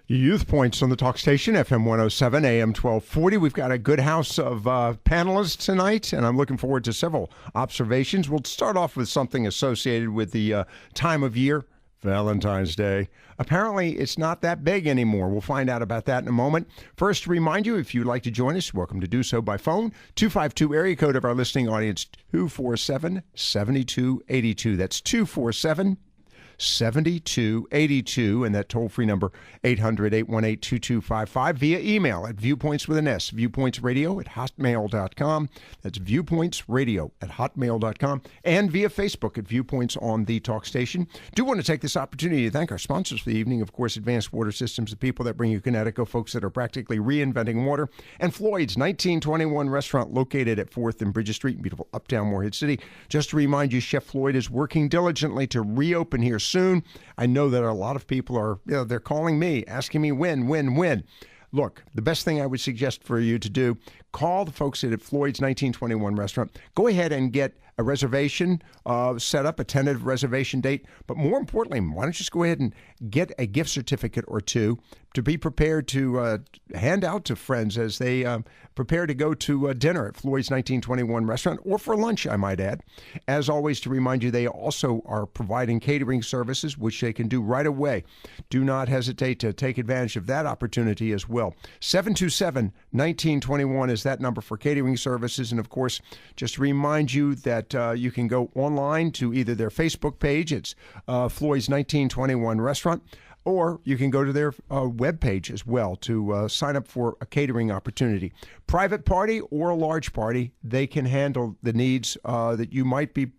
Youthpoints on the talk station, FM 107, AM 1240. We've got a good house of panelists tonight, and I'm looking forward to several observations. We'll start off with something associated with the time of year, Valentine's Day. Apparently, it's not that big anymore. We'll find out about that in a moment. First, to remind you, if you'd like to join us, welcome to do so by phone. 252 area code of our listening audience, 247-7282. That's 247-7282, and that toll-free number 800-818-2255 via email at viewpoints with an S, viewpointsradio@hotmail.com. That's viewpointsradio@hotmail.com, and via Facebook at Viewpoints on the Talk Station. Do want to take this opportunity to thank our sponsors for the evening, of course, Advanced Water Systems, the people that bring you Connecticut, folks that are practically reinventing water, and Floyd's 1921 restaurant located at 4th and Bridges Street in beautiful uptown Morehead City. Just to remind you, Chef Floyd is working diligently to reopen here soon. I know that a lot of people are, they're calling me, asking me when. Look, the best thing I would suggest for you to do, call the folks at Floyd's 1921 restaurant. Go ahead and get a reservation set up, a tentative reservation date. But more importantly, why don't you just go ahead and get a gift certificate or two to be prepared to hand out to friends as they prepare to go to dinner at Floyd's 1921 restaurant, or for lunch, I might add. As always, to remind you, they also are providing catering services, which they can do right away. Do not hesitate to take advantage of that opportunity as well. 727-1921 is that number for catering services. And of course, just to remind you that you can go online to either their Facebook page, it's Floyd's 1921 Restaurant, or you can go to their webpage as well to sign up for a catering opportunity. Private party or a large party, they can handle the needs that you might be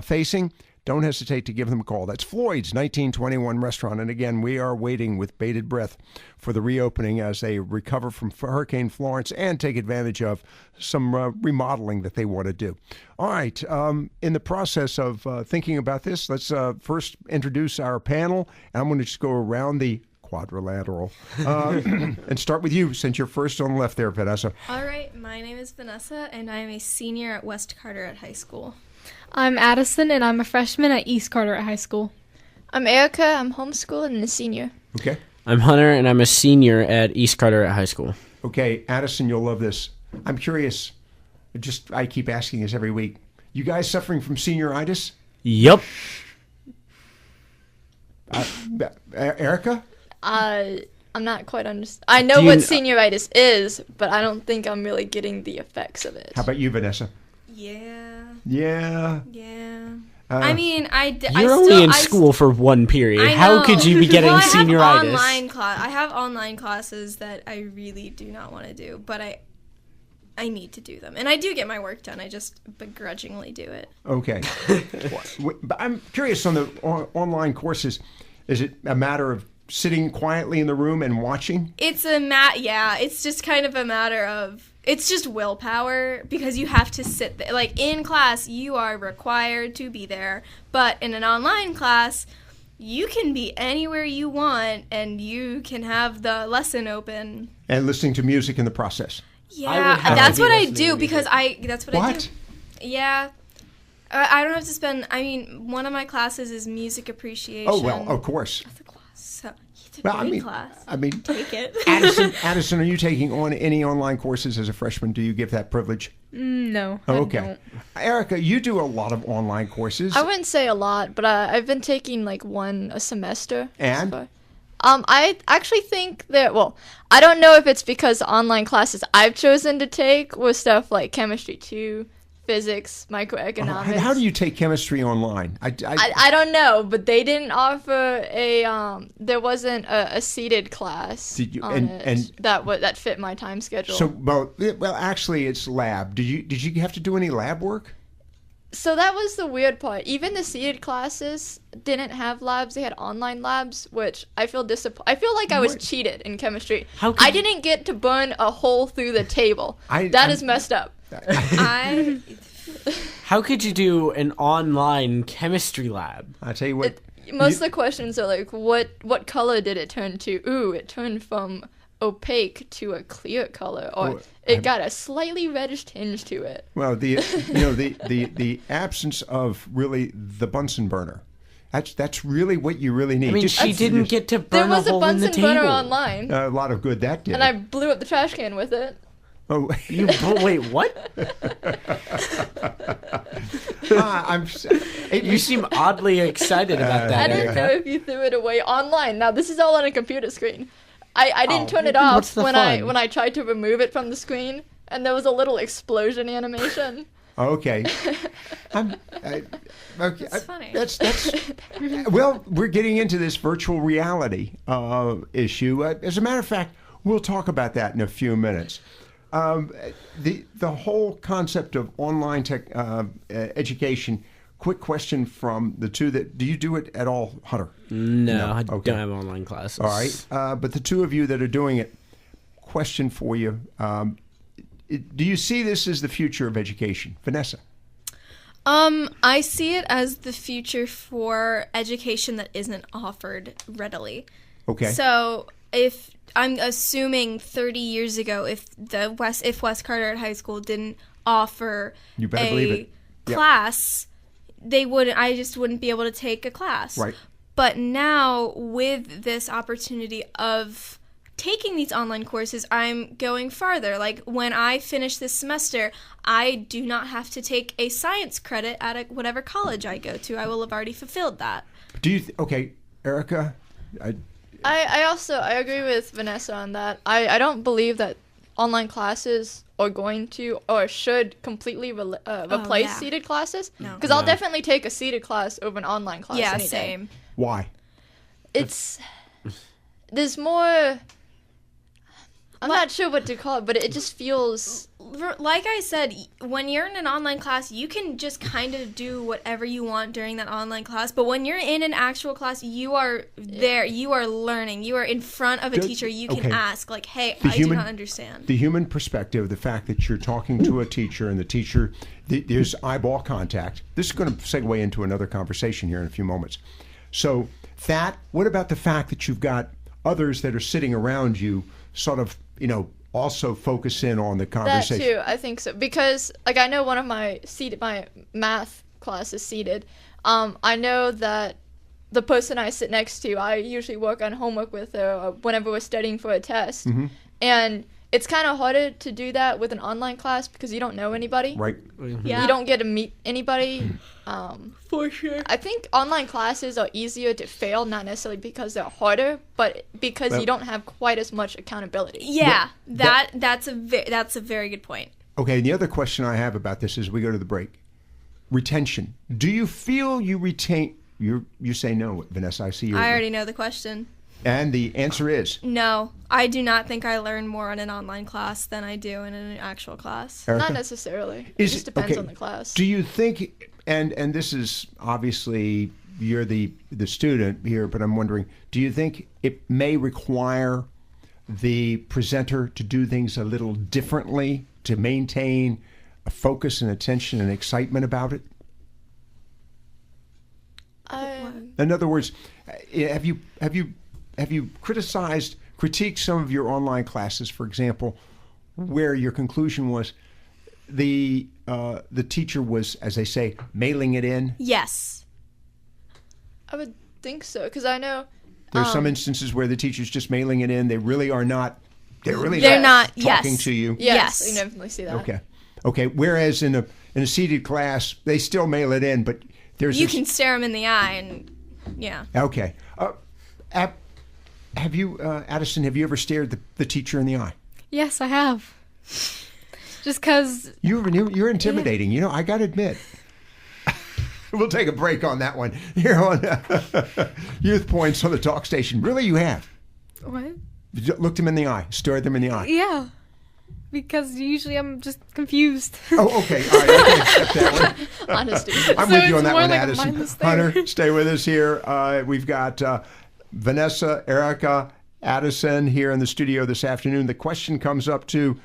facing. Don't hesitate to give them a call. That's Floyd's 1921 Restaurant. And again, we are waiting with bated breath for the reopening as they recover from Hurricane Florence and take advantage of some remodeling that they want to do. All right. In the process of thinking about this, let's first introduce our panel. And I'm going to just go around the quadrilateral and start with you, since you're first on the left there, Vanessa. All right. My name is Vanessa, and I'm a senior at West Carteret High School. I'm Addison, and I'm a freshman at East Carteret High School. I'm Erica. I'm homeschooled and a senior. Okay. I'm Hunter, and I'm a senior at East Carteret High School. Okay, Addison, you'll love this. I'm curious. I keep asking this every week. You guys suffering from senioritis? Yep. Erica? I'm not quite understand. I know what senioritis is, but I don't think I'm really getting the effects of it. How about you, Vanessa? Yeah. I mean, You're only in school for one period. How could you be getting senioritis? I have online classes that I really do not want to do, but I need to do them. And I do get my work done. I just begrudgingly do it. Okay. But I'm curious on the online courses. Is it a matter of sitting quietly in the room and watching? It's just kind of a matter of, it's just willpower, because you have to sit there. Like, in class, you are required to be there. But in an online class, you can be anywhere you want, and you can have the lesson open. And listening to music in the process. Yeah, that's what I do, because that's what I do. Yeah. I don't have to spend, one of my classes is music appreciation. Oh, well, of course. That's a class. So it's a great class. Take it. Addison, are you taking on any online courses as a freshman? Do you give that privilege? No. Okay. I don't. Erica, you do a lot of online courses. I wouldn't say a lot, but I've been taking like one a semester. And? So I actually think that, I don't know if it's because the online classes I've chosen to take was stuff like Chemistry 2, Physics, Microeconomics. How do you take chemistry online? I don't know, but they didn't offer there wasn't a seated class that fit my time schedule. So, well, actually, it's lab. Did you have to do any lab work? So that was the weird part. Even the seated classes didn't have labs. They had online labs, which I feel I feel like I was cheated in chemistry. I didn't get to burn a hole through the table. That is messed up. How could you do an online chemistry lab? I tell you what. Most of the questions are like, what color did it turn to? Ooh, it turned from opaque to a clear color, or it got a slightly reddish tinge to it. Well, the absence of really the Bunsen burner That's really what you really need. I mean, she didn't get to burn There was a a hole in the Bunsen burner table. online, a lot of good that did. and I blew up the trash can with it. Oh, Wait, what? You seem oddly excited about that. I didn't know if you threw it away online. Now this is all on a computer screen. I didn't turn it off what's the when fun? I tried to remove it from the screen, and there was a little explosion animation. Okay. Okay. That's funny. That's well, we're getting into this virtual reality issue. As a matter of fact, we'll talk about that in a few minutes. The whole concept of online tech education. Quick question from the two do you do it at all, Hunter? No, I Okay. don't have online classes. All right. But the two of you that are doing it, question for you. Do you see this as the future of education? Vanessa? I see it as the future for education that isn't offered readily. Okay. So if I'm assuming 30 years ago, if West Carteret High School didn't offer You better believe it. Yep. class, I just wouldn't be able to take a class. Right. But now with this opportunity of taking these online courses, I'm going farther. Like when I finish this semester, I do not have to take a science credit at whatever college I go to. I will have already fulfilled that. Do you? Okay, Erica. I agree with Vanessa on that. I don't believe that online classes are going to or should completely replace yeah. seated classes. No. Because I'll definitely take a seated class over an online class. Yeah, any day. same. Why? There's more. I'm not sure what to call it, but it just feels. Like I said, when you're in an online class, you can just kind of do whatever you want during that online class. But when you're in an actual class, you are there. You are learning. You are in front of a teacher. You can ask, like, hey, I do not understand. The human perspective, the fact that you're talking to a teacher and the teacher, there's eyeball contact. This is going to segue into another conversation here in a few moments. So what about the fact that you've got others that are sitting around you sort of, also focus in on the conversation? That too, I think so. Because, I know one of my math class is seated. I know that the person I sit next to, I usually work on homework with her whenever we're studying for a test. Mm-hmm. And it's kind of harder to do that with an online class because you don't know anybody. Right. Yeah. You don't get to meet anybody. For sure. I think online classes are easier to fail, not necessarily because they're harder, but because you don't have quite as much accountability. Yeah, that's a very good point. Okay, and the other question I have about this as we go to the break. Retention. Do you feel you retain... You say no, Vanessa. I see you. I already know the question. And the answer is? No, I do not think I learn more in an online class than I do in an actual class. Erica? Not necessarily. It just depends on the class. Do you think, and this is obviously, you're the student here, but I'm wondering, do you think it may require the presenter to do things a little differently to maintain a focus and attention and excitement about it? In other words, have you critiqued some of your online classes, for example, where your conclusion was the teacher was, as they say, mailing it in? Yes. I would think so, because I know There's some instances where the teacher's just mailing it in. They really are not. They're not talking yes. to you. Yes, I definitely see that. Okay. Whereas in a seated class, they still mail it in, but you can stare them in the eye and yeah. Okay. Have you, Addison? Have you ever stared the teacher in the eye? Yes, I have. Just because you're intimidating. Yeah. I got to admit. We'll take a break on that one here on Youth Points on the talk station. Really, you have? What? You looked them in the eye, stared them in the eye. Yeah. Because usually I'm just confused. Oh, okay. All right. I can accept that one. Honesty. I'm So with you on it's that more one, like a Addison. mindless stare. Hunter, stay with us here. We've got Vanessa, Erica, Addison here in the studio this afternoon. The question comes up to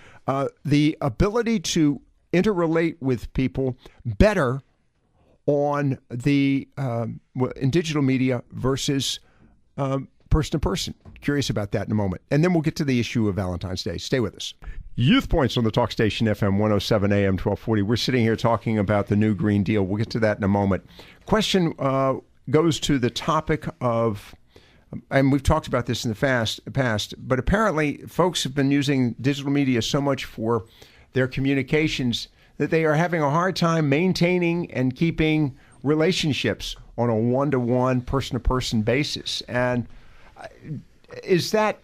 the ability to interrelate with people better on the in digital media versus person to person. Curious about that in a moment. And then we'll get to the issue of Valentine's Day. Stay with us. Youth Points on the talk station, FM 107 AM 1240. We're sitting here talking about the new Green Deal. We'll get to that in a moment. Question goes to the topic of, and we've talked about this in the past, but apparently folks have been using digital media so much for their communications that they are having a hard time maintaining and keeping relationships on a one-to-one, person-to-person basis. And is that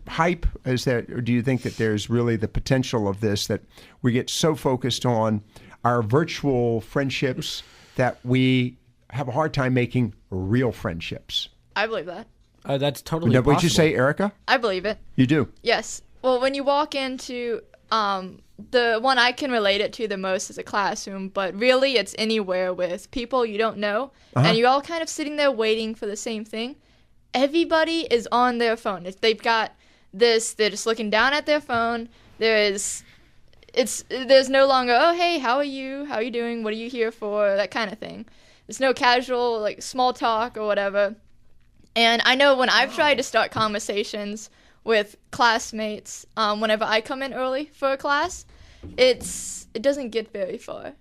hype? Or do you think that there's really the potential of this, that we get so focused on our virtual friendships that we have a hard time making real friendships? I believe that. That's totally possible. What'd you say, Erica? I believe it. You do? Yes. Well, when you walk into the one I can relate it to the most is a classroom, but really it's anywhere with people you don't know, and you're all kind of sitting there waiting for the same thing. Everybody is on their phone. If they've got this, they're just looking down at their phone. There's no longer, oh, hey, how are you? How are you doing? What are you here for? That kind of thing. There's no casual, like, small talk or whatever. And I know when I've tried to start conversations with classmates, whenever I come in early for a class, it doesn't get very far.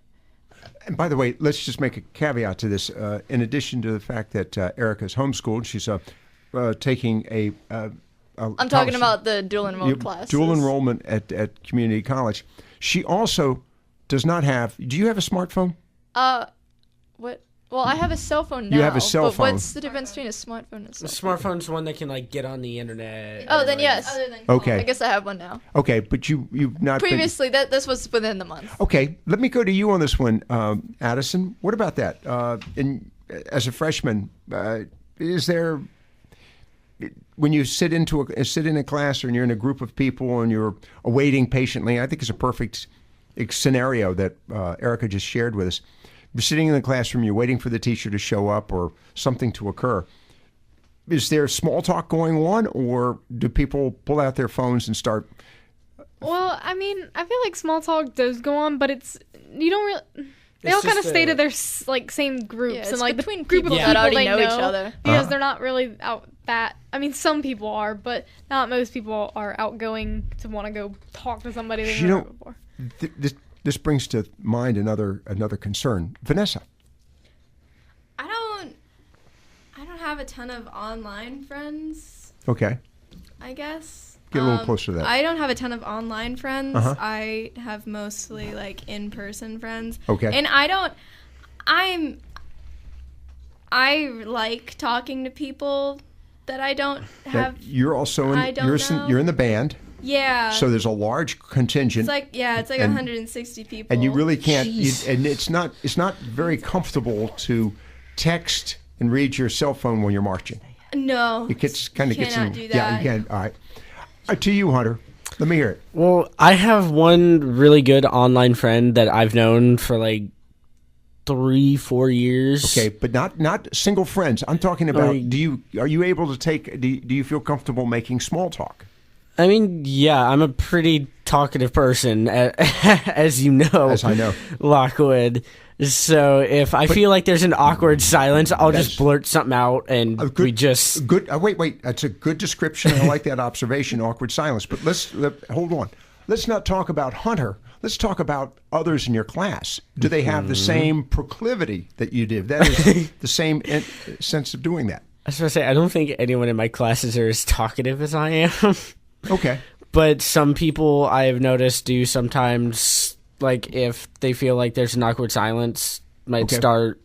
And by the way, let's just make a caveat to this. In addition to the fact that Erica's homeschooled, she's taking a I'm talking about the dual enrollment classes. Dual enrollment at community college. She also does not have. Do you have a smartphone? What? Well, I have a cell phone now. You have a cell phone. What's the difference between a smartphone and a cell phone? A smartphone's one that can get on the internet. Oh, then yes. Okay. I guess I have one now. Okay, but you've not previously. This was within the month. Okay, let me go to you on this one, Addison. What about that? As a freshman, is there, when you sit in a class or you're in a group of people and you're awaiting patiently, I think it's a perfect scenario that Erica just shared with us. You're sitting in the classroom, you're waiting for the teacher to show up or something to occur. Is there small talk going on, or do people pull out their phones and start? Well, I mean, I feel like small talk does go on, but you don't really. They all kind of stay to their same groups, and between the group of people that already know each other, because they're not really out that. I mean, some people are, but not most people are outgoing to want to go talk to somebody they've never met before. This brings to mind another concern. Vanessa. I don't have a ton of online friends. Okay. I guess. Get a little closer to that. I don't have a ton of online friends. I have mostly in-person friends. Okay. And I like talking to people that I don't have. You're also you're in the band. Yeah. So there's a large contingent. It's like 160 people. And you really can't. And it's not very comfortable to text and read your cell phone when you're marching. No. It kind of gets in. Do that. Yeah, you can. All right. To you, Hunter. Let me hear it. Well, I have one really good online friend that I've known for 3-4 years. Okay, but not single friends. I'm talking about. Are you able to take? Do you feel comfortable making small talk? I mean, yeah, I'm a pretty talkative person, as you know. As I know. Lockwood. So if I feel like there's an awkward silence, I'll just blurt something out, and we just... Good. Wait. That's a good description. I like that observation, awkward silence. But hold on. Let's not talk about Hunter. Let's talk about others in your class. Do they have the same proclivity that you did? That is the same sense of doing that. I was going to say, I don't think anyone in my classes are as talkative as I am. Okay. But some people I have noticed do sometimes, if they feel like there's an awkward silence, might start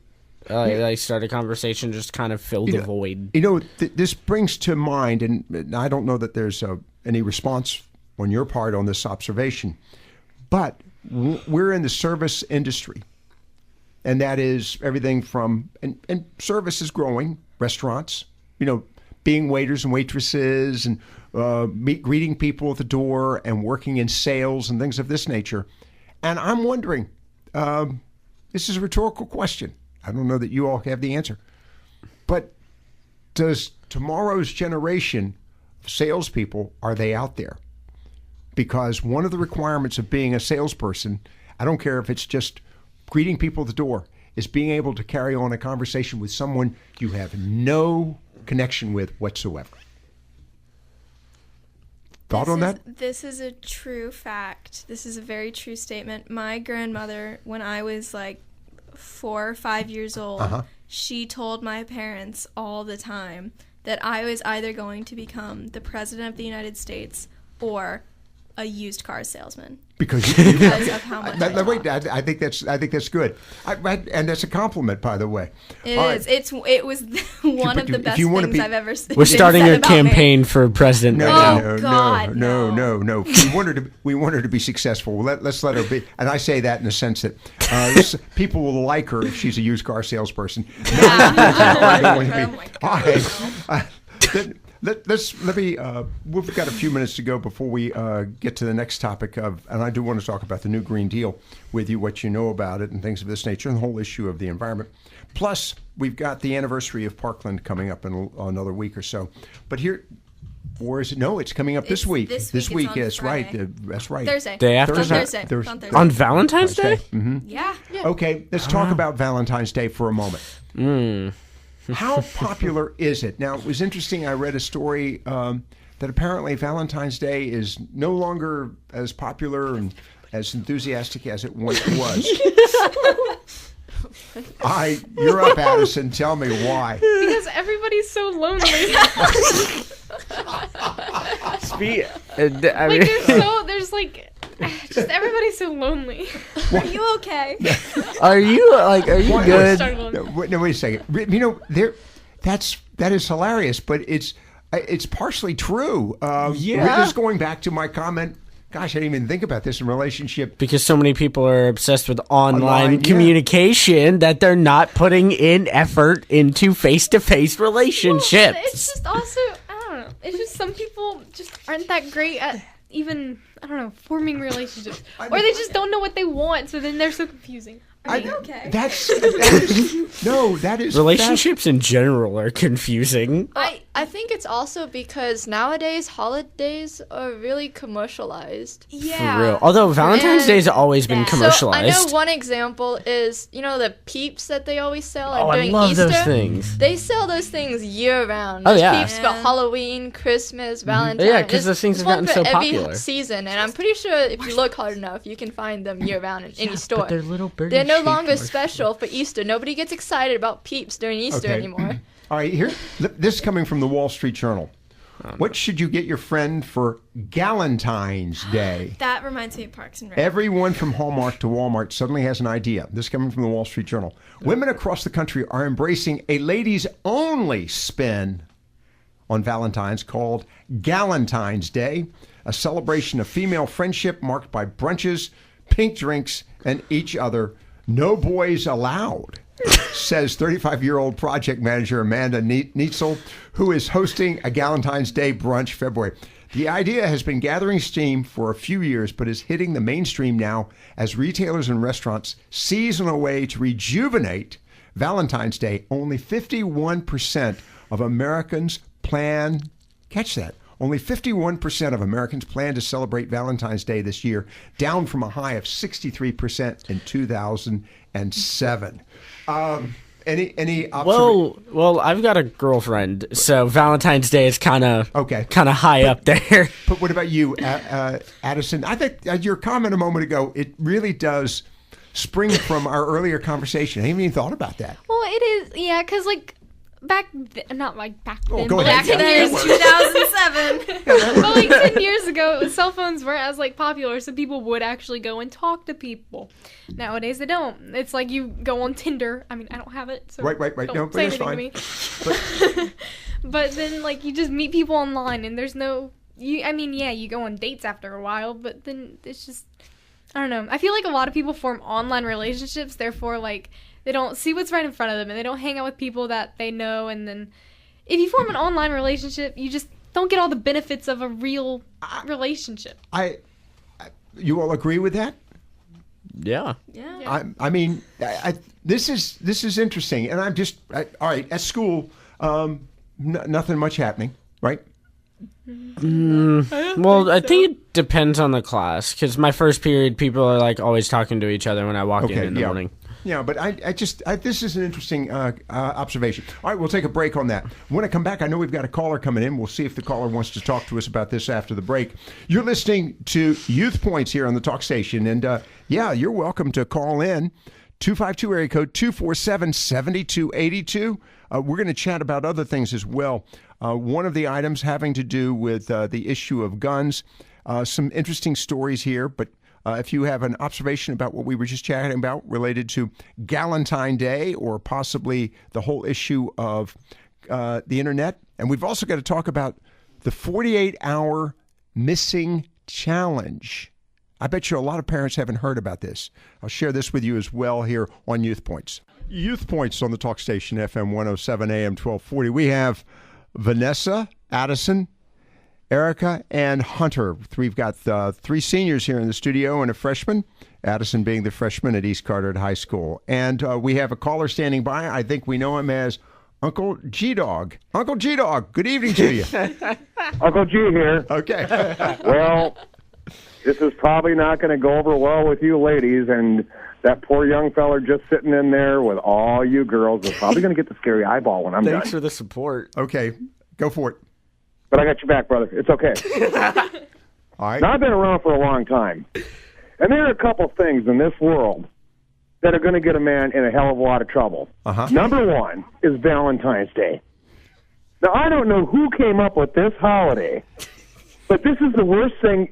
a conversation, just kind of fill the void. This brings to mind, and I don't know that there's any response on your part on this observation, but we're in the service industry, and that is everything from, and service is growing, restaurants, being waiters and waitresses, and greeting people at the door, and working in sales and things of this nature. And I'm wondering, this is a rhetorical question. I don't know that you all have the answer. But does tomorrow's generation of salespeople, are they out there? Because one of the requirements of being a salesperson, I don't care if it's just greeting people at the door, is being able to carry on a conversation with someone you have no connection with whatsoever. Thought on that? This is a true fact. This is a very true statement. My grandmother, when I was 4 or 5 years old, she told my parents all the time that I was either going to become the president of the United States or a used car salesman. Because of how much I think that's good. And that's a compliment, by the way. It is. Right. It was one of the best things I've ever seen. We're starting a campaign for president right now. God, no. We want her to be successful. Let's let her be. And I say that in the sense that people will like her if she's a used car salesperson. We've got a few minutes to go before we get to the next topic and I do want to talk about the new Green Deal with you, what you know about it and things of this nature, and the whole issue of the environment. Plus, we've got the anniversary of Parkland coming up in another week or so. But here, or is it? No, it's coming up this week. This week, yes, right. That's right. Thursday. Day after Thursday. On Valentine's Day? Mm-hmm. Yeah. Okay, let's talk about Valentine's Day for a moment. How popular is it? Now, it was interesting. I read a story that apparently Valentine's Day is no longer as popular and as enthusiastic as it once was. You're up, Addison. Tell me why. Because everybody's so lonely. Just everybody's so lonely. Are you okay? Are you good? No, wait a second. You know, that is hilarious, but it's partially true. Yeah. Just going back to my comment. Gosh, I didn't even think about this in relationship. Because so many people are obsessed with online communication that they're not putting in effort into face-to-face relationships. Well, it's just also, I don't know. It's just some people just aren't that great at even, I don't know, forming relationships. Or they just don't know what they want, so then they're so confusing. Are you okay? That is relationships in general are confusing. I think it's also because nowadays holidays are really commercialized. Yeah. For real. Although Valentine's Day has always been commercialized. So I know one example is, the Peeps that they always sell during I love Easter. those things. They sell those things year round. Oh, yeah. Peeps for Halloween, Christmas, Valentine's. Yeah, because those things have gotten so popular. Every season, and I'm pretty sure if you look hard enough, you can find them year round in any store. But they're little birdies. They're no longer special for Easter. Nobody gets excited about Peeps during Easter anymore. All right, this is coming from the Wall Street Journal. What should you get your friend for Galentine's Day? That reminds me of Parks and Rec. Everyone from Hallmark to Walmart suddenly has an idea. This is coming from the Wall Street Journal. Women across the country are embracing a ladies-only spin on Valentine's called Galentine's Day, a celebration of female friendship marked by brunches, pink drinks, and each other. No boys allowed, says 35-year-old project manager Amanda Neitzel, who is hosting a Galentine's Day brunch February. The idea has been gathering steam for a few years, but is hitting the mainstream now as retailers and restaurants season a way to rejuvenate Valentine's Day. Only 51% of Americans plan, catch that, only 51% of Americans plan to celebrate Valentine's Day this year, down from a high of 63% in 2007. Any observations? Well, I've got a girlfriend, so Valentine's Day is kind of high up there. But what about you, Addison? I think your comment a moment ago, it really does spring from our earlier conversation. I haven't even thought about that. Well, it is, yeah, because back then, go ahead. Back in 2007. But 10 years ago, cell phones weren't as popular, so people would actually go and talk to people. Nowadays, they don't. It's like you go on Tinder. I mean, I don't have it, so right. Don't No, say but anything it's to me. But then, you just meet people online, and there's no. You go on dates after a while, but then it's just. I don't know. I feel like a lot of people form online relationships, therefore, they don't see what's right in front of them, and they don't hang out with people that they know. And then, if you form an online relationship, you just don't get all the benefits of a real relationship. You all agree with that? Yeah. This is interesting, and all right. At school, nothing much happening, right? Well, I think it depends on the class, because my first period, people are always talking to each other when I walk in the morning. Yeah, but this is an interesting observation. All right, we'll take a break on that. When I come back, I know we've got a caller coming in. We'll see if the caller wants to talk to us about this after the break. You're listening to Youthpoints here on the Talk Station, and you're welcome to call in 252 area code 247-7282. We're going to chat about other things as well. One of the items having to do with the issue of guns. Some interesting stories here, but if you have an observation about what we were just chatting about related to Galentine Day or possibly the whole issue of the internet. And we've also got to talk about the 48-hour missing challenge. I bet you a lot of parents haven't heard about this. I'll share this with you as well here on Youth Points. Youth Points on the talk station, FM 107 AM 1240. We have Vanessa, Addison, Erica, and Hunter. We've got 3 seniors here in the studio and a freshman, Addison being the freshman at East Carteret High School. And we have a caller standing by. I think we know him as Uncle G-Dog. Uncle G-Dog, good evening to you. Uncle G here. Okay. Well, this is probably not going to go over well with you ladies, and that poor young feller just sitting in there with all you girls is probably going to get the scary eyeball when I'm done. Thanks for the support. Okay, go for it. But I got your back, brother. It's okay. All right. Now, I've been around for a long time, and there are a couple things in this world that are going to get a man in a hell of a lot of trouble. Number one is Valentine's Day. Now, I don't know who came up with this holiday, but this is the worst thing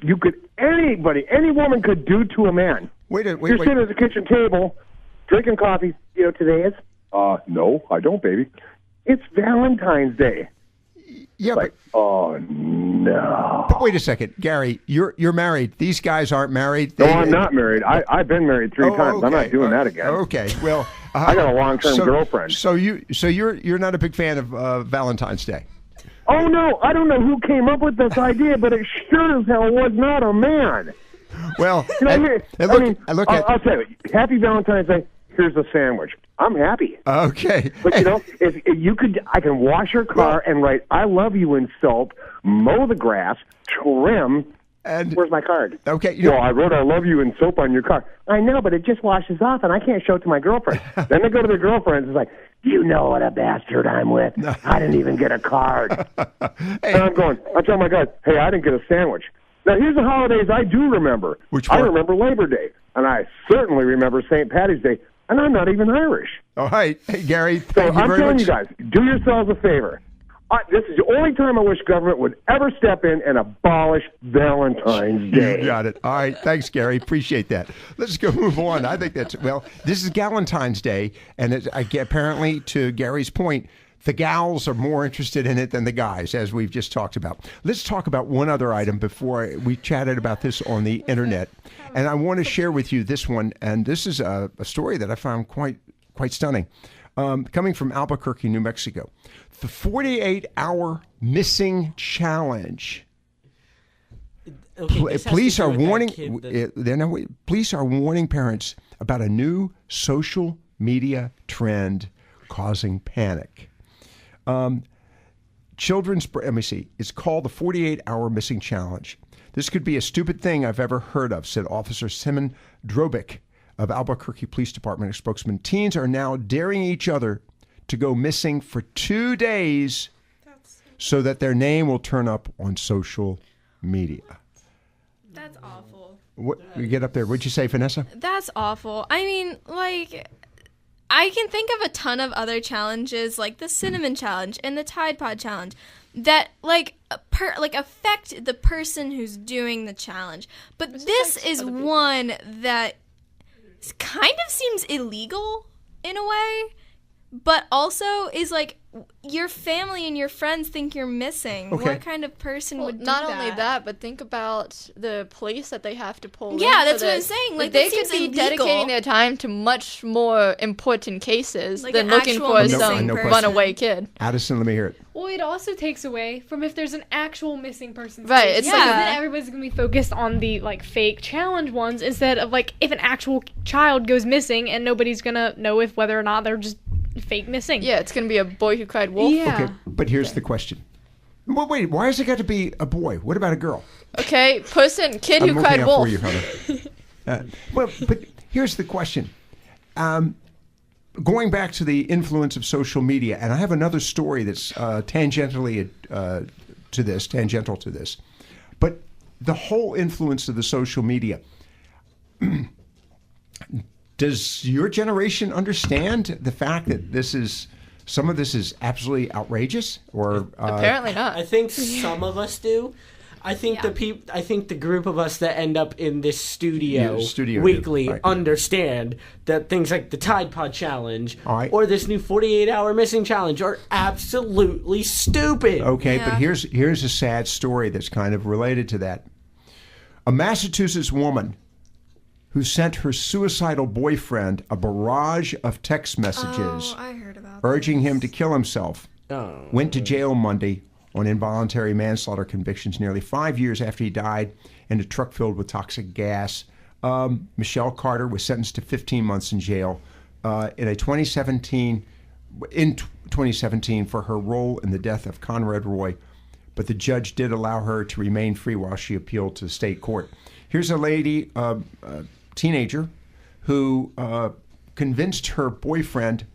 any woman could do to a man. You're sitting at the kitchen table, drinking coffee. You know what today is? No, I don't, baby. It's Valentine's Day. Yeah, like, oh no. But wait a second, Gary. You're married. These guys aren't married. No, I'm not married. I've been married 3 times. Okay. I'm not doing that again. Okay. Well, I got a long-term girlfriend. So you're not a big fan of Valentine's Day. Oh no, I don't know who came up with this idea, but it sure as hell was not a man. Well, I'll tell you, happy Valentine's Day. Here's a sandwich. I'm happy. Okay. But if you could, I can wash your car and write "I love you" in soap, mow the grass, trim. And where's my card? Okay. I wrote "I love you" in soap on your car. I know, but it just washes off, and I can't show it to my girlfriend. Then they go to their girlfriends. It's like, you know what a bastard I'm with. I didn't even get a card. Hey. And I tell my guys, hey, I didn't get a sandwich. Now, here's the holidays I do remember. Which one? I remember Labor Day, and I certainly remember St. Patty's Day, and I'm not even Irish. All right. Hey, Gary, so thank you I'm very telling much. you guys, do yourselves a favor. This is the only time I wish government would ever step in and abolish Valentine's Day. You got it. All right. Thanks, Gary. Appreciate that. Let's go move on. I think this is Galentine's Day, and apparently, to Gary's point, the gals are more interested in it than the guys, as we've just talked about. Let's talk about one other item before we chatted about this on the internet. And I want to share with you this one, and this is a story that I found quite stunning. Coming from Albuquerque, New Mexico. The 48-hour missing challenge. Okay, police are warning parents about a new social media trend causing panic. Let me see. It's called the 48-hour missing challenge. This could be a stupid thing I've ever heard of, said Officer Simon Drobick of Albuquerque Police Department, a spokesman. Teens are now daring each other to go missing for 2 days so that their name will turn up on social media. That's awful. What you get up there? What'd you say, Vanessa? That's awful. I mean, I can think of a ton of other challenges, like the cinnamon challenge and the Tide Pod challenge, that affect the person who's doing the challenge. But this is one that kind of seems illegal in a way, but also is like your family and your friends think you're missing. Okay. What kind of person would do not that? only that, but think about the police that they have to pull in. Yeah, that's for what I'm this. saying. They could seems be illegal. dedicating their time to much more important cases Like than an looking actual for missing some person. runaway kid. Addison, let me hear it. Well, it also takes away from if there's an actual missing person. Right, it's because like- then everybody's gonna be focused on the fake challenge ones instead of if an actual child goes missing and nobody's gonna know whether or not they're just fake missing. Yeah, it's going to be a boy who cried wolf. Yeah. Okay, but here's the question. Well, wait, why has it got to be a boy? What about a girl? Okay, kid I'm who looking cried out wolf. for you, Hunter. But here's the question. Going back to the influence of social media, and I have another story that's tangential to this, but the whole influence of the social media. Does your generation understand the fact that some of this is absolutely outrageous? Or apparently not. I think some of us do. I think the group of us that end up in this studio weekly understand that things like the Tide Pod Challenge or this new 48-hour missing challenge are absolutely stupid. Okay, but here's a sad story that's kind of related to that. A Massachusetts woman who sent her suicidal boyfriend a barrage of text messages urging him to kill himself went to jail Monday on involuntary manslaughter convictions nearly 5 years after he died in a truck filled with toxic gas. Michelle Carter was sentenced to 15 months in jail in 2017 for her role in the death of Conrad Roy, but the judge did allow her to remain free while she appealed to the state court. Here's a lady, a teenager, who convinced her boyfriend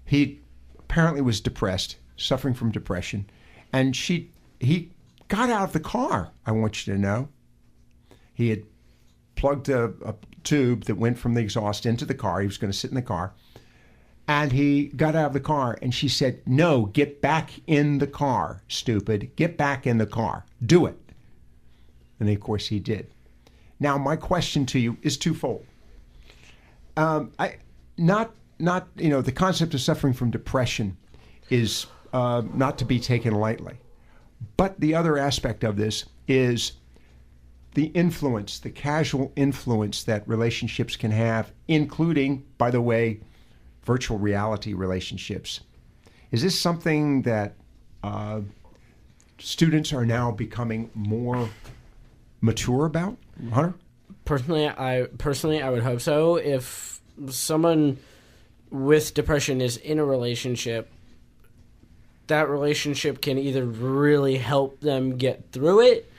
he apparently was depressed, suffering from depression, and he got out of the car, I want you to know. He had plugged a tube that went from the exhaust into the car. He was going to sit in the car. And he got out of the car, and she said, "No, get back in the car, stupid. Get back in the car. Do it." And of course he did. Now, my question to you is twofold. The concept of suffering from depression is not to be taken lightly. But the other aspect of this is the influence, the casual influence that relationships can have, including, by the way, virtual reality relationships. Is this something that students are now becoming more mature about, Hunter? Personally, I would hope so. If someone with depression is in a relationship, that relationship can either really help them get through it,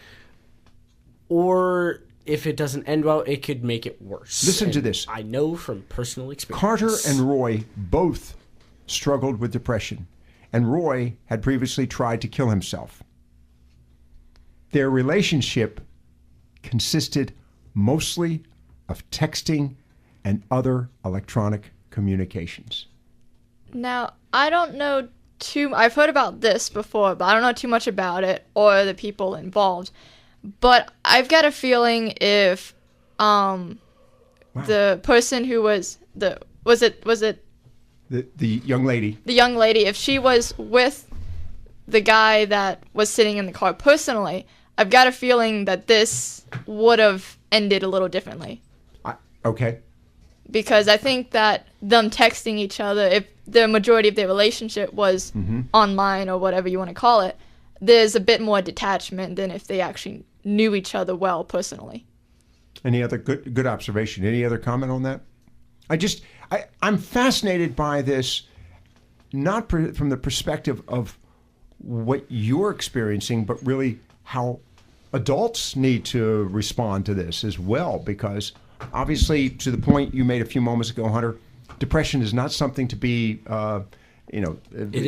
or if it doesn't end well, it could make it worse. Listen to this. I know from personal experience. Carter and Roy both struggled with depression, and Roy had previously tried to kill himself. Their relationship consisted mostly of texting and other electronic communications. Now, I don't know I've heard about this before, but I don't know too much about it or the people involved. But I've got a feeling if the person who was the young lady, if she was with the guy that was sitting in the car personally, I've got a feeling that this would have ended a little differently. Okay. Because I think that them texting each other, if the majority of their relationship was online or whatever you want to call it, there's a bit more detachment than if they actually knew each other well personally. Any other good observation? Any other comment on that? I'm fascinated by this, not from the perspective of what you're experiencing, but really how adults need to respond to this as well, because obviously, to the point you made a few moments ago, Hunter, depression is not something to be,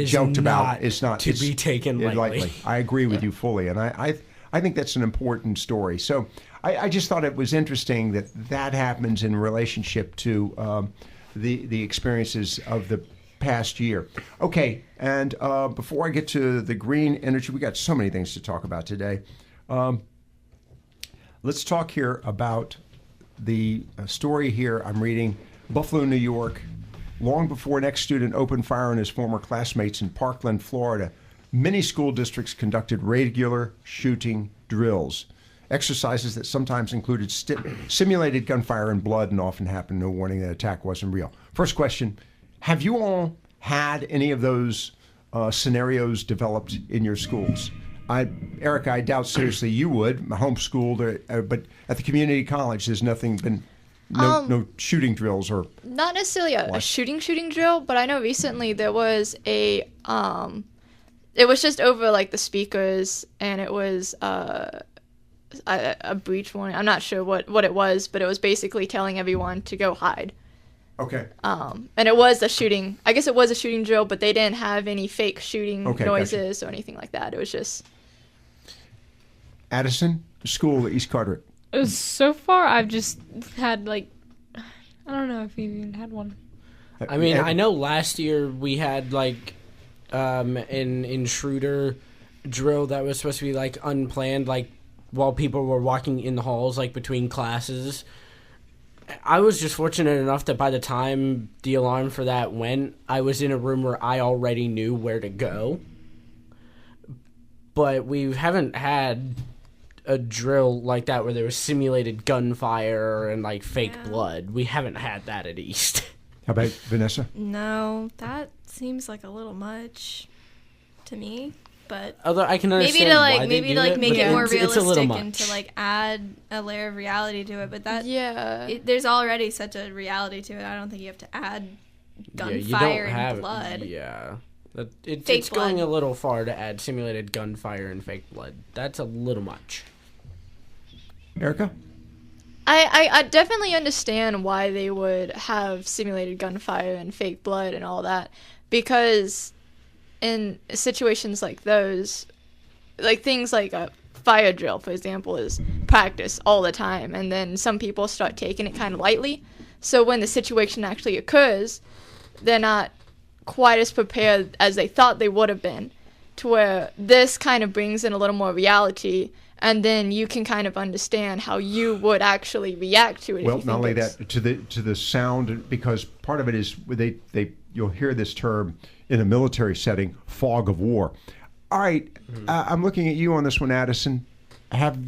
joked about. It's not to be taken lightly. I agree with you fully, and I think that's an important story. So I just thought it was interesting that happens in relationship to the experiences of the past year. Okay, and before I get to the green energy, we got so many things to talk about today. Let's talk here about the story here I'm reading. Buffalo, New York. Long before an ex-student opened fire on his former classmates in Parkland, Florida, many school districts conducted regular shooting drills, exercises that sometimes included simulated gunfire and blood and often happened no warning that attack wasn't real. First question, have you all had any of those scenarios developed in your schools? Erica, I doubt seriously you would. Homeschooled, but at the community college, there's nothing been, no shooting drills or not necessarily a shooting drill, but I know recently there was it was just over like the speakers, and it was a breach warning. I'm not sure what it was, but it was basically telling everyone to go hide. Okay. And it was a shooting. I guess it was a shooting drill, but they didn't have any fake shooting noises or anything like that. It was just. Addison, school at East Carteret. So far, I've just had I don't know if we even had one. I mean, I know last year we had like an intruder drill that was supposed to be like unplanned, like while people were walking in the halls, like between classes. I was just fortunate enough that by the time the alarm for that went, I was in a room where I already knew where to go. But we haven't had a drill like that where there was simulated gunfire and like fake blood. We haven't had that at East. How about Vanessa? No, that seems like a little much to me. But although I can understand maybe to make it more realistic and to like add a layer of reality to it. But there's already such a reality to it. I don't think you have to add gunfire and blood. Yeah. It's going a little far to add simulated gunfire and fake blood. That's a little much. Erica? I definitely understand why they would have simulated gunfire and fake blood and all that, because in situations like those, like things like a fire drill, for example, is practice all the time, and then some people start taking it kind of lightly. So when the situation actually occurs, they're not quite as prepared as they thought they would have been, to where this kind of brings in a little more reality, and then you can kind of understand how you would actually react to it. Well, not only that, to the sound, because part of it is you'll hear this term in a military setting, fog of war. All right, I'm looking at you on this one, Addison. Have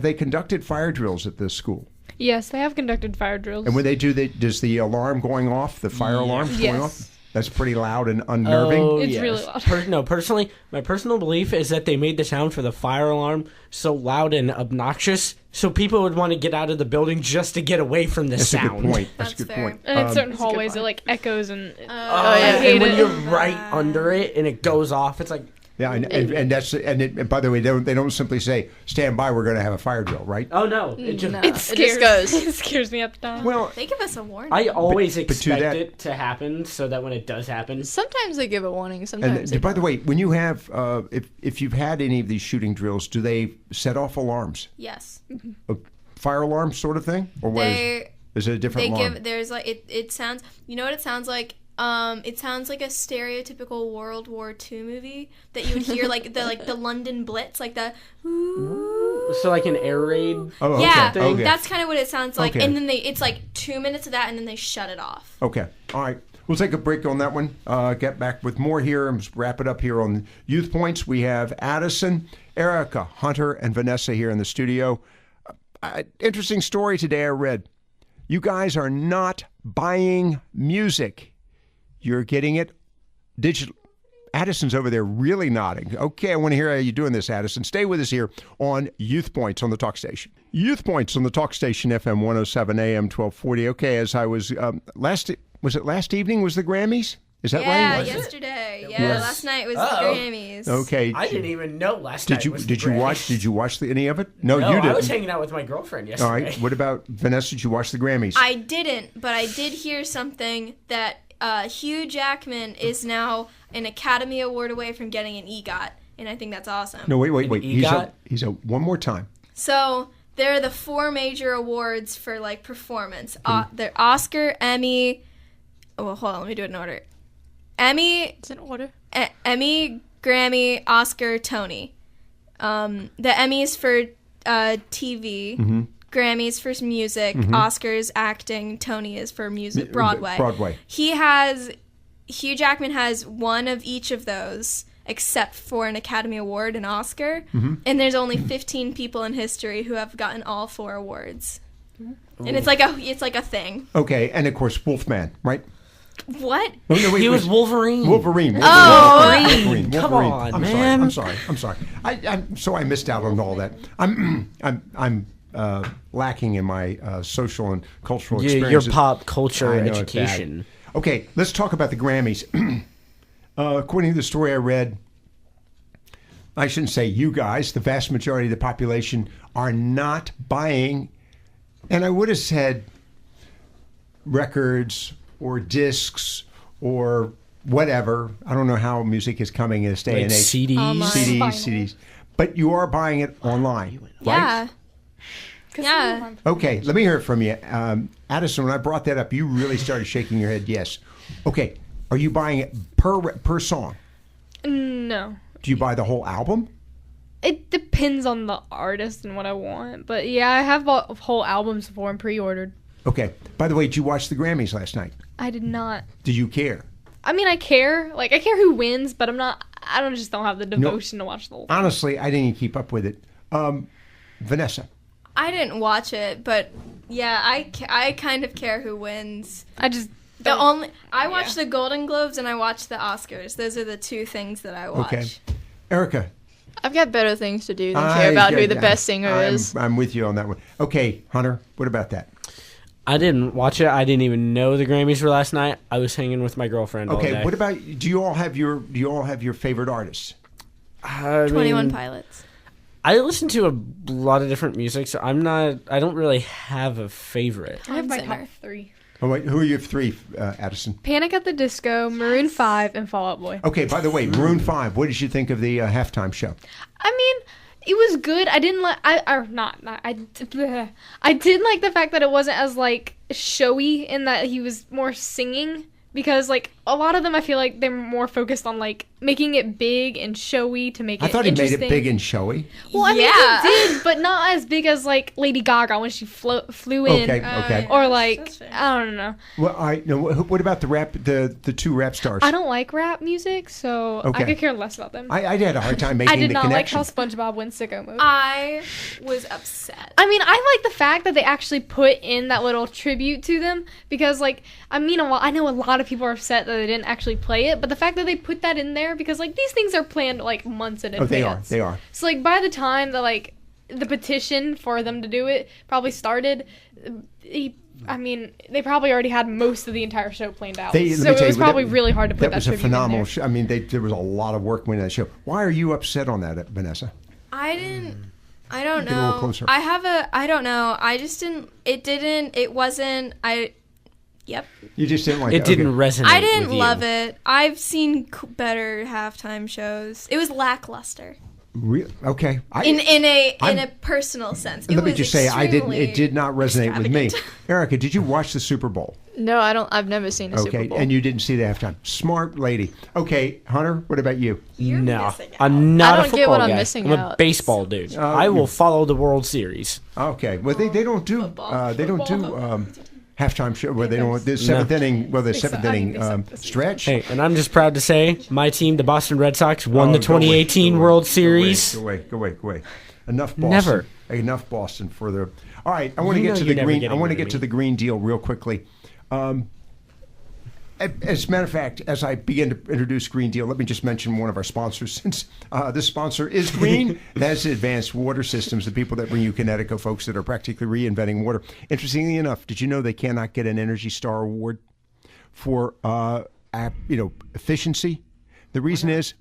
they conducted fire drills at this school? Yes, they have conducted fire drills. And when they do, does the alarm going off, the fire alarm going off? That's pretty loud and unnerving. Oh, it's really loud. Personally, my personal belief is that they made the sound for the fire alarm so loud and obnoxious so people would want to get out of the building just to get away from the sound. That's a good point. That's a good point. And in certain hallways, it like echoes and... and when you're right under it and it goes off, it's like... Yeah, and by the way, they don't simply say, stand by, we're going to have a fire drill, right? Oh, no. It just goes. It scares me up down. Well, they give us a warning. I always expect it to happen so that when it does happen... Sometimes they give a warning, sometimes and by the way, when you have, if you've had any of these shooting drills, do they set off alarms? Yes. A fire alarm sort of thing? Or is it a different alarm? There's like, it sounds, you know what it sounds like? It sounds like a stereotypical World War II movie that you would hear, like the London Blitz, like the. Ooh. So like an air raid. Oh, okay. Yeah, okay. That's kind of what it sounds like. Okay. And then it's like 2 minutes of that, and then they shut it off. Okay, all right. We'll take a break on that one. Get back with more here and wrap it up here on Youth Points. We have Addison, Erica, Hunter, and Vanessa here in the studio. Interesting story today I read. You guys are not buying music. You're getting it digital. Addison's over there really nodding. Okay, I want to hear how you're doing this, Addison. Stay with us here on Youth Points on the Talk Station. Youth Points on the Talk Station, FM 107 AM 1240. Okay, as I was, last evening was the Grammys? Is that right? Yeah, yesterday. Yeah, last night was the Grammys. Okay. I didn't even know last night was the Grammys. Did you watch any of it? No, you didn't. I was hanging out with my girlfriend yesterday. All right. What about Vanessa? Did you watch the Grammys? I didn't, but I did hear something that Hugh Jackman is now an Academy Award away from getting an EGOT, and I think that's awesome. No, wait. He's a one more time. So there are the 4 major awards for like performance. They're Oscar, Emmy. Oh, hold on, let me do it in order. Emmy. It's in order. Emmy, Grammy, Oscar, Tony. The Emmys for TV. Mm-hmm. Grammys for music, Oscars acting, Tony is for music, Broadway. Hugh Jackman has one of each of those, except for an Academy Award and Oscar, and there's only 15 people in history who have gotten all 4 awards, and it's like a thing. Okay, and of course Wolfman, right? What? Oh, no, wait, he was Wolverine. Wolverine. Wolverine. Come on, man. I'm sorry. I missed out on all that. I'm lacking in my social and cultural experiences. Your pop culture education. Okay, let's talk about the Grammys. According to the story I read, I shouldn't say you guys, the vast majority of the population are not buying, and I would have said records or discs or whatever. I don't know how music is coming in this day and age. CDs. CDs. But you are buying it online, right? Yeah. Yeah. Okay, let me hear it from you. Addison, when I brought that up, you really started shaking your head yes. Okay, are you buying it per song? No. Do you buy the whole album? It depends on the artist and what I want. But yeah, I have bought whole albums before and pre-ordered. Okay. By the way, did you watch the Grammys last night? I did not. Did you care? I mean, I care. Like, I care who wins, but I just don't have the devotion to watch the whole thing. Honestly, I didn't even keep up with it. Vanessa? I didn't watch it, but yeah, I kind of care who wins. I just... I watch the Golden Globes and I watch the Oscars. Those are the two things that I watch. Okay. Erica? I've got better things to do than care about who the best singer is. I'm with you on that one. Okay, Hunter, what about that? I didn't watch it. I didn't even know the Grammys were last night. I was hanging with my girlfriend all day. Okay, what about, do you all have your favorite artists? 21 Pilots. I listen to a lot of different music, so I don't really have a favorite. I have my top 3. Oh, wait, who are your 3, Addison? Panic at the Disco, Maroon 5, and Fall Out Boy. Okay, by the way, Maroon 5, what did you think of the halftime show? I mean, it was good. I didn't like... I did like the fact that it wasn't as, like, showy in that he was more singing. Because, like, a lot of them, I feel like they're more focused on, like, making it big and showy to make it I thought interesting. he made it big and showy. Well, I mean, he did, but not as big as, like, Lady Gaga when she flew in. Okay. Or, like, I don't know. Well, what about the 2 rap stars? I don't like rap music, so I could care less about them. I had a hard time making the connection. I did not like how SpongeBob went sicko mode. I was upset. I mean, I like the fact that they actually put in that little tribute to them because, like, I mean, I know a lot of people are upset that they didn't actually play it, but the fact that they put that in there because, like, these things are planned, like, months in advance. They are. So, like, by the time that, like, the petition for them to do it probably started, I mean, they probably already had most of the entire show planned out. So it was probably really hard to put that tribute in there. That was a phenomenal show. I mean, there was a lot of work went into that show. Why are you upset on that, Vanessa? I don't know. Get a little closer. I don't know. I just didn't, it wasn't, yep. You just didn't like it? It didn't resonate I didn't with love it. I've seen better halftime shows. It was lackluster. Okay. In a personal sense. Let me just say, it did not resonate with me. Erica, did you watch the Super Bowl? No, I don't. I've never seen a Super Bowl. And you didn't see the halftime. Smart lady. Okay, Hunter, what about you? No, I'm not a football guy. I don't get what I'm missing I'm out. a baseball dude. I will follow the World Series. Okay. Well, they don't do halftime show where they don't the seventh inning stretch. Hey, and I'm just proud to say my team, the Boston Red Sox, won the 2018 World Series. Go away. Enough Boston. Never. Enough Boston for the. All right, I want to get to the green. I want to get to the Green Deal real quickly. As a matter of fact, as I begin to introduce Green Deal, let me just mention one of our sponsors. Since this sponsor is green, that's Advanced Water Systems, the people that bring you Connecticut folks that are practically reinventing water. Interestingly enough, did you know they cannot get an Energy Star award for efficiency? The reason is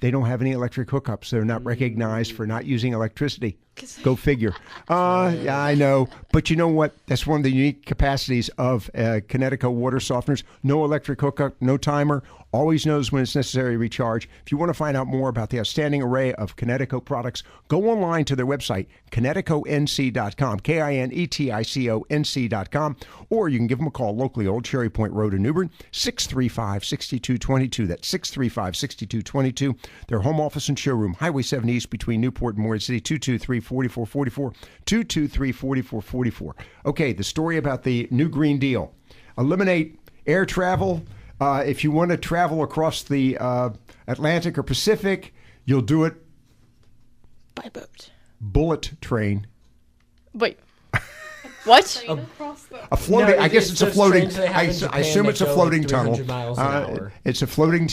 they don't have any electric hookups. They're not recognized for not using electricity. Go figure. Yeah, I know. But you know what? That's one of the unique capacities of Connecticut water softeners. No electric hookup, no timer. Always knows when it's necessary to recharge. If you want to find out more about the outstanding array of Connecticut products, go online to their website, KineticoNC.com, KineticoNC.com, or you can give them a call locally, Old Cherry Point Road in Newbern, 635-6222. That's 635-6222. Their home office and showroom, Highway 7 East between Newport and Morehead City, 223-4444, 223-4444. Okay, the story about the new Green Deal. Eliminate air travel. If you want to travel across the Atlantic or Pacific, you'll do it by boat. Bullet train. Wait. What? A floating. No, I guess it's a floating. I assume it's a floating tunnel. It's a floating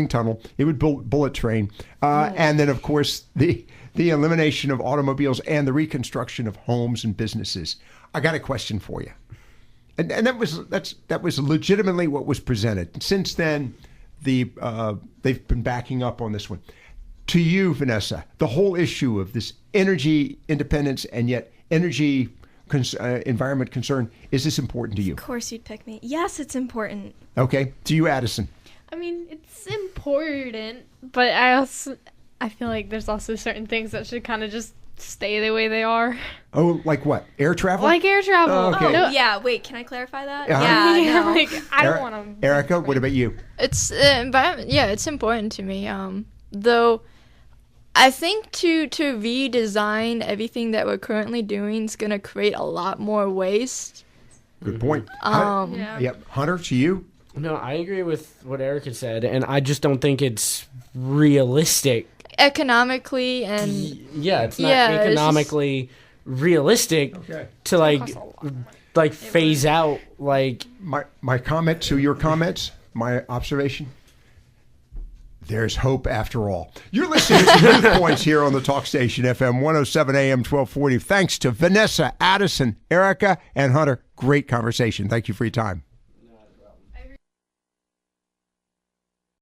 tunnel. It would bullet train, and then of course the elimination of automobiles and the reconstruction of homes and businesses. I got a question for you. And that was legitimately what was presented. Since then, they've been backing up on this one. To you, Vanessa, the whole issue of this energy independence and yet energy environment concern, is this important to you? Of course you'd pick me. Yes, it's important. Okay. To you, Addison. I mean, it's important, but I feel like there's also certain things that should kind of just stay the way they are. Oh, like what? Air travel? Like air travel. Oh, okay. Oh, yeah. Wait, can I clarify that? Yeah, no. Like, I don't want to. Erica, what about you? It's environment. Yeah, it's important to me. Though, I think to redesign everything that we're currently doing is gonna create a lot more waste. Good point. Yep. Hunter, to you? No, I agree with what Erica said, and I just don't think it's realistic. Economically and... it's not economically realistic to, like phase out, like... My comment to your comments, my observation, there's hope after all. You're listening to Youthpoints here on the Talk Station, FM 107 AM 1240. Thanks to Vanessa, Addison, Erica, and Hunter. Great conversation. Thank you for your time.